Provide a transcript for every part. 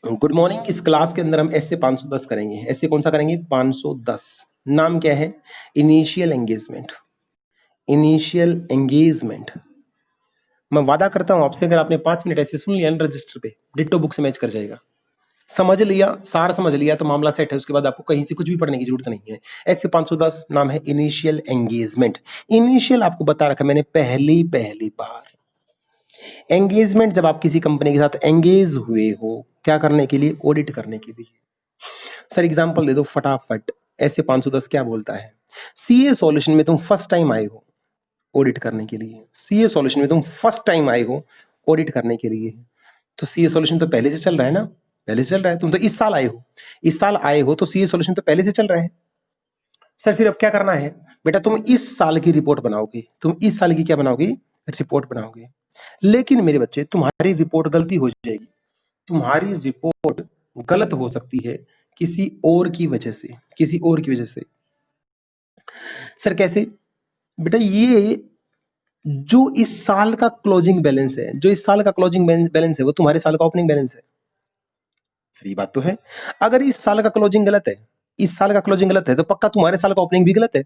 Good morning. इस class के अंदर हम ऐसे 510 करेंगे। ऐसे कौन सा करेंगे? 510। नाम क्या है? Initial engagement. Initial engagement. मैं वादा करता हूं आपसे, अगर आपने 5 मिनट ऐसे सुन लिया ना रजिस्टर पे, डिट्टो बुक से मैच कर जाएगा। समझ लिया, सार समझ लिया तो मामला सेट है। उसके बाद आपको कहीं से कुछ भी पढ़ने की जरूरत नहीं है। ऐसे 510 नाम है इनिशियल एंगेजमेंट। इनिशियल आपको बता रखा मैंने पहली बार। एंगेजमेंट जब आप किसी कंपनी के साथ एंगेज हुए हो, क्या करने के लिए? ऑडिट करने के लिए। सर एग्जांपल दे दो फटाफट। ऐसे 510 क्या बोलता है? सीए सॉल्यूशन में तुम फर्स्ट टाइम आए हो ऑडिट करने के लिए। सीए सॉल्यूशन में तुम फर्स्ट टाइम आए हो ऑडिट करने के लिए। तो सीए सॉल्यूशन तो पहले से चल रहा है ना, पहले से चल रहा है। तुम तो इस साल आए हो, इस साल आए हो तो सीए सॉल्यूशन तो पहले से चल रहा है। सर फिर अब क्या करना है? बेटा तुम इस साल की रिपोर्ट बनाओगे। तुम इस साल की क्या बनाओगे? रिपोर्ट बनाओगे। लेकिन मेरे बच्चे तुम्हारी रिपोर्ट गलती हो जाएगी। तुम्हारी रिपोर्ट गलत हो सकती है किसी और की वजह से। किसी और की वजह से। सर कैसे? बेटा ये जो इस साल का क्लोजिंग बैलेंस है, जो इस साल का क्लोजिंग बैलेंस है, वो तुम्हारे साल का ओपनिंग बैलेंस है। सर ये बात तो है। अगर इस साल का क्लोजिंग गलत है, इस साल का क्लोजिंग गलत है, तो पक्का तुम्हारे साल का ओपनिंग भी गलत है।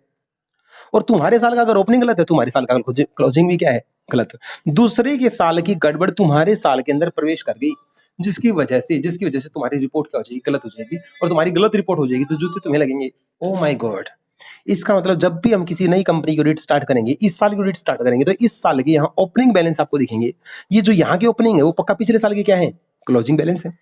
और तुम्हारे साल का अगर ओपनिंग गलत है, तुम्हारे साल का क्लोजिंग भी क्या है? गलत। दूसरे के साल की गड़बड़ तुम्हारे साल के अंदर प्रवेश कर गई, जिसकी वजह से तुम्हारी रिपोर्ट क्या हो जाएगी? गलत हो जाएगी। और तुम्हारी गलत रिपोर्ट हो जाएगी तो जूते तुम्हें लगेंगे। Oh my God. इसका मतलब जब भी हम किसी नई कंपनी की ऑडिट स्टार्ट करेंगे, इस साल की ऑडिट स्टार्ट करेंगे, तो इस साल के यहाँ ओपनिंग बैलेंस आपको दिखेंगे। ये जो यहाँ की ओपनिंग है वो पक्का पिछले साल की क्या है? क्लोजिंग बैलेंस है।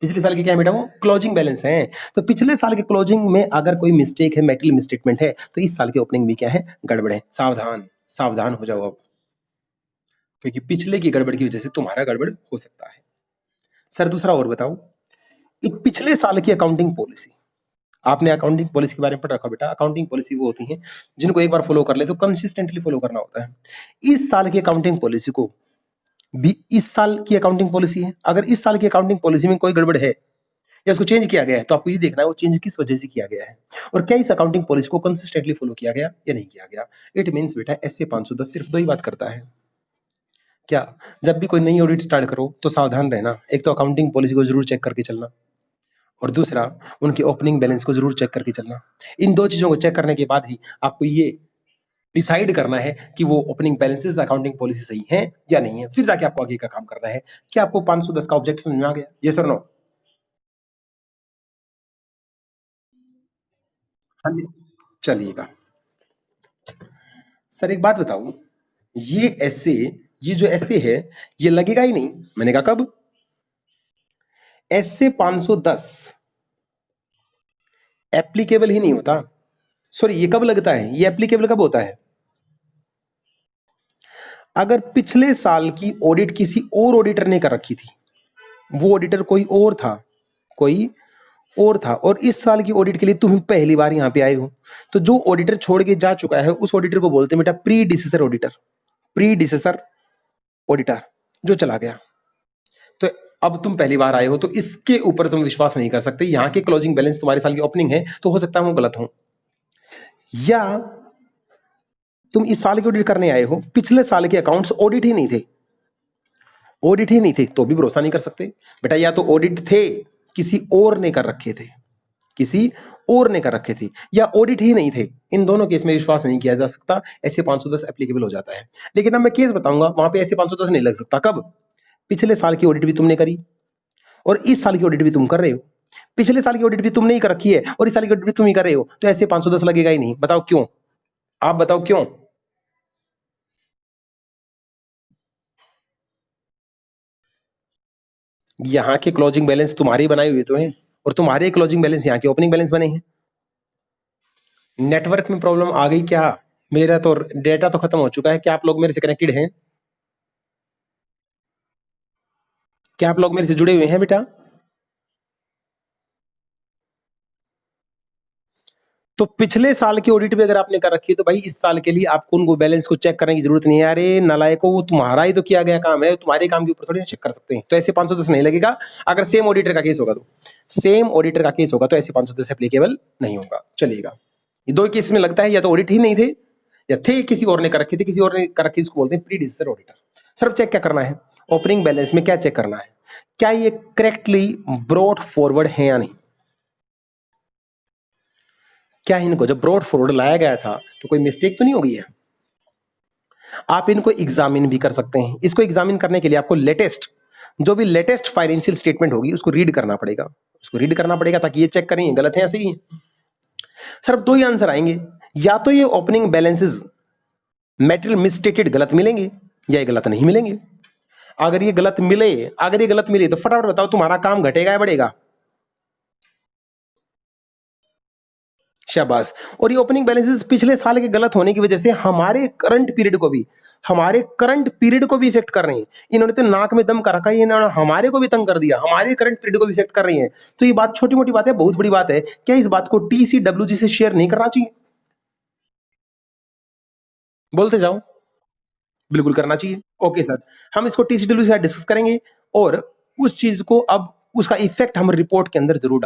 पिछले साल की क्या है बेटा? वो क्लोजिंग बैलेंस है। तो पिछले साल के क्लोजिंग में अगर कोई मिस्टेक है, मेटल मिसस्टेटमेंट है, तो इस साल की ओपनिंग भी क्या है? गड़बड़ है। सावधान, सावधान हो जाओ अब, क्योंकि पिछले की गड़बड़ की वजह से तुम्हारा गड़बड़ हो सकता है। सर दूसरा और बताओ। एक पिछले साल की अकाउंटिंग पॉलिसी। आपने अकाउंटिंग पॉलिसी के बारे में पढ़ रखा बेटा। अकाउंटिंग पॉलिसी वो होती है जिनको एक बार फॉलो कर ले तो कंसिस्टेंटली फॉलो करना होता है। इस साल की अकाउंटिंग पॉलिसी को भी इस साल की अकाउंटिंग पॉलिसी है। अगर इस साल की अकाउंटिंग पॉलिसी में कोई गड़बड़ है या उसको चेंज किया गया है, तो आपको ये देखना है वो चेंज किस वजह से किया गया है और क्या इस अकाउंटिंग पॉलिसी को कंसिस्टेंटली फॉलो किया गया या नहीं किया गया। इट मींस बेटा ऐसे 510 सिर्फ दो ही बात करता है। क्या? जब भी कोई नई ऑडिट स्टार्ट करो तो सावधान रहना। एक तो अकाउंटिंग पॉलिसी को जरूर चेक करके चलना, और दूसरा उनके ओपनिंग बैलेंस को जरूर चेक करके चलना। इन दो चीजों को चेक करने के बाद ही आपको ये डिसाइड करना है कि वो ओपनिंग बैलेंसेस अकाउंटिंग पॉलिसी सही है या नहीं है। फिर जाके आपको आगे का काम करना है। क्या आपको 510 का ऑब्जेक्ट समझ में आ गया? यस और नो? हाँ जी, चलिएगा। सर एक बात बताओ, ये ऐसे, ये जो ऐसे है ये लगेगा ही नहीं। मैंने कहा कब? ऐसे 510 एप्लीकेबल ही नहीं होता। सॉरी, ये कब लगता है? ये एप्लीकेबल कब होता है? अगर पिछले साल की ऑडिट किसी और ऑडिटर ने कर रखी थी, वो ऑडिटर कोई और था, कोई और था, और इस साल की ऑडिट के लिए तुम पहली बार यहां पे आए हो, तो जो ऑडिटर छोड़ के जा चुका है उस ऑडिटर को बोलते हैं बेटा प्री डिसेसर ऑडिटर। प्री डिसेसर ऑडिटर जो चला गया। तो अब तुम पहली बार आए हो तो इसके ऊपर तुम विश्वास नहीं कर सकते। यहाँ के क्लोजिंग बैलेंस तुम्हारे साल की ओपनिंग है तो हो सकता है वो गलत हो, या तुम इस साल की ऑडिट करने आए हो, पिछले साल के अकाउंट्स ऑडिट ही नहीं थे, ऑडिट ही नहीं थे, तो भी भरोसा नहीं कर सकते बेटा। या तो ऑडिट थे, किसी और ने कर रखे थे, किसी और ने कर रखे थे, या ऑडिट ही नहीं थे। इन दोनों केस में विश्वास नहीं किया जा सकता। ऐसे 510 एप्लीकेबल हो जाता है। लेकिन अब मैं केस बताऊंगा वहां पे ऐसे 510 नहीं लग सकता। कब? पिछले साल की ऑडिट भी तुमने करी और इस साल की ऑडिट भी तुम कर रहे हो। पिछले साल की ऑडिट भी तुमने ही कर रखी है और इस साल की ऑडिट भी तुम ही कर रहे हो, तो ऐसे 510 लगेगा ही नहीं। बताओ क्यों? आप बताओ क्यों? यहाँ के क्लोजिंग बैलेंस तुम्हारे बनाए हुए तो हैं, और तुम्हारे क्लोजिंग बैलेंस यहाँ के ओपनिंग बैलेंस बने हैं। नेटवर्क में प्रॉब्लम आ गई क्या? मेरा तो डेटा तो खत्म हो चुका है। क्या आप लोग मेरे से कनेक्टेड हैं? क्या आप लोग मेरे से जुड़े हुए हैं बेटा? तो पिछले साल की ऑडिट भी अगर आपने कर रखी है तो भाई इस साल के लिए आपको उनको बैलेंस को चेक करने की जरूरत नहीं है। अरे नालायको, वो तुम्हारा ही तो किया गया काम है, तुम्हारे काम के ऊपर थोड़ी ना चेक कर सकते हैं। तो ऐसे 510 नहीं लगेगा। अगर सेम ऑडिटर का केस होगा तो, सेम ऑडिटर का केस होगा तो ऐसे 510 एप्लीकेबल नहीं होगा। चलिएगा। ये दो केस में लगता है या तो ऑडिट ही नहीं थे या थे किसी और ने कर रखे थे, किसी और ने कर रखी, इसको बोलते हैं प्री डिसेसर ऑडिटर। सर चेक क्या करना है? ओपनिंग बैलेंस में क्या चेक करना है, क्या ये करेक्टली ब्रॉट फॉरवर्ड है या नहीं। क्या इनको जब ब्रॉट फॉरवर्ड लाया गया था तो कोई मिस्टेक तो नहीं हो गई है। आप इनको एग्जामिन भी कर सकते हैं। इसको एग्जामिन करने के लिए आपको लेटेस्ट जो भी लेटेस्ट फाइनेंशियल स्टेटमेंट होगी उसको रीड करना पड़ेगा, उसको रीड करना पड़ेगा ताकि ये चेक करें ये गलत है या सही है। सर अब दो ही आंसर आएंगे, या तो ये ओपनिंग बैलेंसेस मेटेरियल मिसस्टेटेड गलत मिलेंगे या ये गलत नहीं मिलेंगे। अगर ये गलत मिले तो फटाफट बताओ तुम्हारा काम घटेगा या बढ़ेगा। शाबाश। और ये ओपनिंग बैलेंसेस पिछले साल के गलत होने की वजह से हमारे करंट पीरियड को भी इफेक्ट कर रहे हैं। इन्होंने तो नाक में दम कर रखा है, इन्होंने हमारे को भी तंग कर दिया, हमारे करंट पीरियड को भी इफेक्ट कर रही है। तो ये बात छोटी मोटी बात है, बहुत बड़ी बात है। क्या इस बात को TCWG से शेयर नहीं करना चाहिए? बोलते जाओ। बिल्कुल करना चाहिए। ओके सर, हम इसको TCWG के साथ डिस्कस करेंगे और उस चीज को अब उसका इफेक्ट हम रिपोर्ट के अंदर जरूर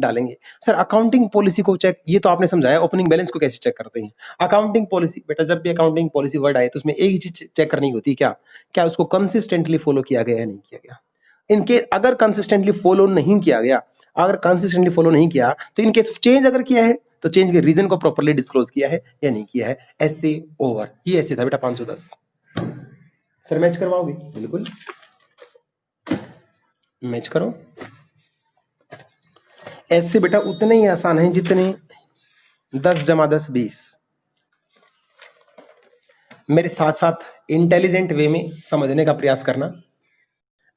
डालेंगे। सर अकाउंटिंग पॉलिसी को चेक, ये तो आपने समझाया ओपनिंग बैलेंस को कैसे चेक करते हैं। अकाउंटिंग पॉलिसी बेटा, जब भी अकाउंटिंग पॉलिसी वर्ड आए तो उसमें एक ही चीज चेक करनी होती है, क्या उसको कंसिस्टेंटली फॉलो किया गया या नहीं किया गया। इनके अगर कंसिस्टेंटली फॉलो नहीं किया तो इनकेस चेंज अगर किया है तो चेंज के रीजन को प्रॉपर्ली डिस्क्लोज किया है या नहीं किया है। ऐसे ओवर, ये ऐसे था बेटा 510। सर मैच करवाओगे? बिल्कुल मैच करो। ऐसे बेटा उतने ही आसान है जितने 10 जमा 10 20। मेरे साथ साथ इंटेलिजेंट वे में समझने का प्रयास करना।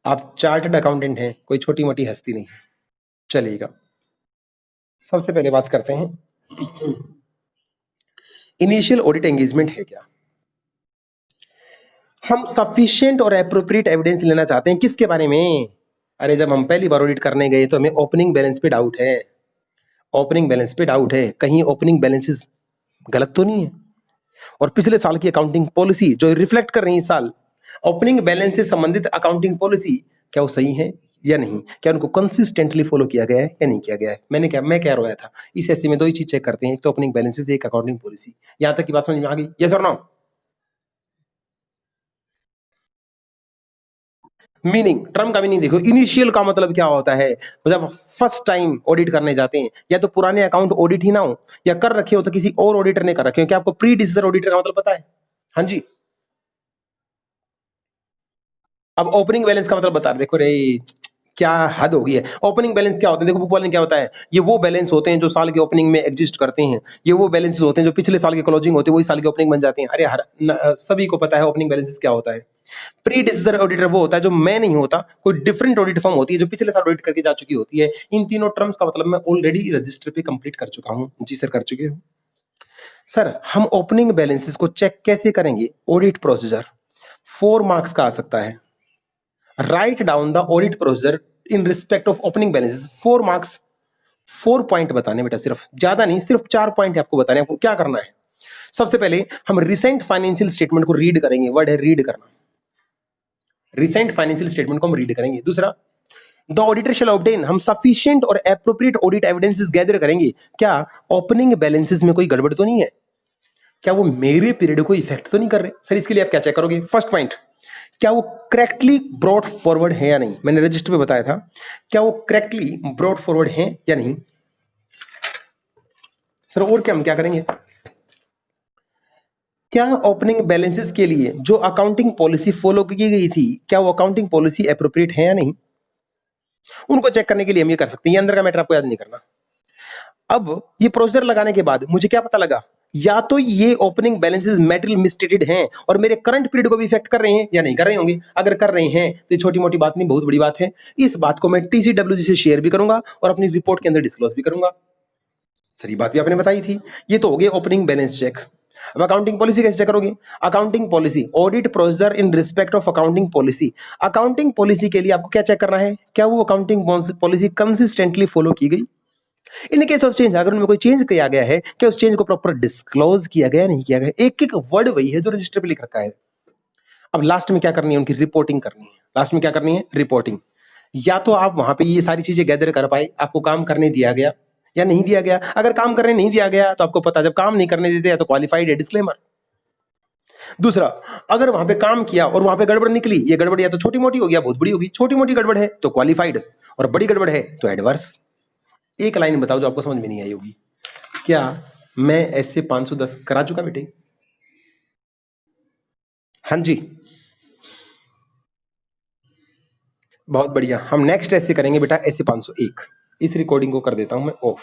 आप चार्टर्ड अकाउंटेंट हैं, कोई छोटी मोटी हस्ती नहीं। चलिएगा, सबसे पहले बात करते हैं इनिशियल ऑडिट एंगेजमेंट है क्या। हम सफिशिएंट और एप्रोप्रिएट एविडेंस लेना चाहते हैं किसके बारे में। अरे जब हम पहली बार ऑडिट करने गए तो हमें ओपनिंग बैलेंस पे डाउट है, कहीं ओपनिंग बैलेंसेस गलत तो नहीं है। और पिछले साल की अकाउंटिंग पॉलिसी जो रिफ्लेक्ट कर रही है इस साल ओपनिंग बैलेंस से संबंधित अकाउंटिंग पॉलिसी, क्या वो सही है या नहीं, क्या उनको कंसिस्टेंटली फॉलो किया गया है या नहीं किया गया है। मैं क्या रोया था, इस ऐसे में दो ही चीज चेक करते हैं, एक तो ओपनिंग बैलेंसेस, एक अकाउंटिंग पॉलिसी। यहां तक की बात समझ में आ गई? यस और नो? मीनिंग, टर्म का मीनिंग देखो। इनिशियल का मतलब क्या होता है, जब फर्स्ट टाइम ऑडिट करने जाते हैं या तो पुराने अकाउंट ऑडिट ही ना हो या कर रखे हो तो किसी और ऑडिटर ने कर रखे हो। क्या आपको प्री डिसीजर ऑडिटर का मतलब पता है? हाँ जी। अब ओपनिंग बैलेंस का मतलब बता रहे, देखो रे क्या हद हो गई है। ओपनिंग बैलेंस क्या होता है, देखो बुक वाले ने क्या बताया, ये वो बैलेंस होते हैं जो साल के ओपनिंग में एग्जिस्ट करते हैं। ये वो बैलेंसेस होते हैं जो पिछले साल के क्लोजिंग होते हैं, वही साल के ओपनिंग बन जाते हैं। अरे सभी को पता है ओपनिंग बैलेंसेस क्या होता है। प्री डिसीजर ऑडिटर वो होता है जो मैं नहीं होता, कोई डिफरेंट ऑडिट फर्म होती है जो पिछले साल ऑडिट करके जा चुकी होती है। इन तीनों टर्म्स का मतलब मैं ऑलरेडी रजिस्टर पे कंप्लीट कर चुका हूं। जी सर कर चुके हूं। सर हम ओपनिंग बैलेंसेस को चेक कैसे करेंगे? ऑडिट प्रोसीजर 4 मार्क्स का आ सकता है। Write down the audit procedure in respect of opening balances, 4 marks. 4 point बताने बेटा, सिर्फ, ज्यादा नहीं, सिर्फ 4 पॉइंट आपको बताने। आपको क्या करना है, सबसे पहले हम रिसेंट फाइनेंशियल स्टेटमेंट को रीड करेंगे। वर्ड है रीड करना, रिसेंट फाइनेंशियल स्टेटमेंट को हम रीड करेंगे। दूसरा, द ऑडिटर शैल ऑब्टेन, हम सफिशिएंट और एप्रोप्रिएट ऑडिट एविडेंसेस गैदर करेंगे। क्या ओपनिंग बैलेंसेस में कोई गड़बड़ तो नहीं है, क्या वो मेरे पीरियड को इफेक्ट तो नहीं कर रहे। सर इसके लिए आप क्या चेक करोगे? फर्स्ट पॉइंट, क्या वो करेक्टली ब्रॉट फॉरवर्ड है या नहीं। मैंने रजिस्टर पे बताया था, क्या वो करेक्टली ब्रॉट फॉरवर्ड है या नहीं। सर और क्या हम क्या करेंगे, क्या ओपनिंग बैलेंसेस के लिए जो अकाउंटिंग पॉलिसी फॉलो की गई थी, क्या वो अकाउंटिंग पॉलिसी एप्रोप्रिएट है या नहीं। उनको चेक करने के लिए हम ये कर सकते हैं। ये अंदर का मैटर आपको याद नहीं करना। अब ये प्रोसीजर लगाने के बाद मुझे क्या पता लगा, या तो ये ओपनिंग बैलेंसेस मेटेरियल मिसस्टेटेड हैं और मेरे करंट पीरियड को भी इफेक्ट कर रहे हैं या नहीं कर रहे होंगे। अगर कर रहे हैं तो ये छोटी मोटी बात नहीं, बहुत बड़ी बात है। इस बात को मैं TCWG से शेयर भी करूंगा और अपनी रिपोर्ट के अंदर डिस्क्लोज भी करूंगा। सर ये बात भी आपने बताई थी। ये तो हो गया ओपनिंग बैलेंस चेक। अब अकाउंटिंग पॉलिसी कैसे चेक करोगे? Accounting policy, audit procedure in respect of accounting policy. Accounting policy के लिए आपको क्या चेक करना है, क्या वो अकाउंटिंग पॉलिसी कंसिस्टेंटली फॉलो की गई। इन केस ऑफ चेंज, अगर उनमें कोई चेंज किया गया है, क्या उस चेंज को प्रॉपर डिस्क्लोज किया गया, नहीं किया गया। एक एक वर्ड वही है जो रजिस्टर पे लिख रखा है। अब लास्ट में क्या करनी है, उनकी रिपोर्टिंग करनी है। लास्ट में क्या करनी है? रिपोर्टिंग। या तो आप वहां पे ये सारी चीजें गैदर कर पाए, आपको काम करने दिया गया या नहीं दिया गया। अगर काम करने नहीं दिया गया तो आपको पता, जब काम नहीं करने देते तो क्वालिफाइड है, डिस्क्लेमर। दूसरा, अगर वहां पे काम किया और वहां पे गड़बड़ निकली, ये गड़बड़ या तो छोटी मोटी हो गया बहुत बड़ी होगी, छोटी मोटी गड़बड़ है तो क्वालिफाइड और बड़ी गड़बड़ है तो एडवर्स। एक लाइन बताओ जो आपको समझ में नहीं आई होगी। क्या मैं ऐसे 510 करा चुका बेटे? हाँ जी, बहुत बढ़िया। हम नेक्स्ट ऐसे करेंगे बेटा ऐसे 501। इस रिकॉर्डिंग को कर देता हूं मैं ऑफ।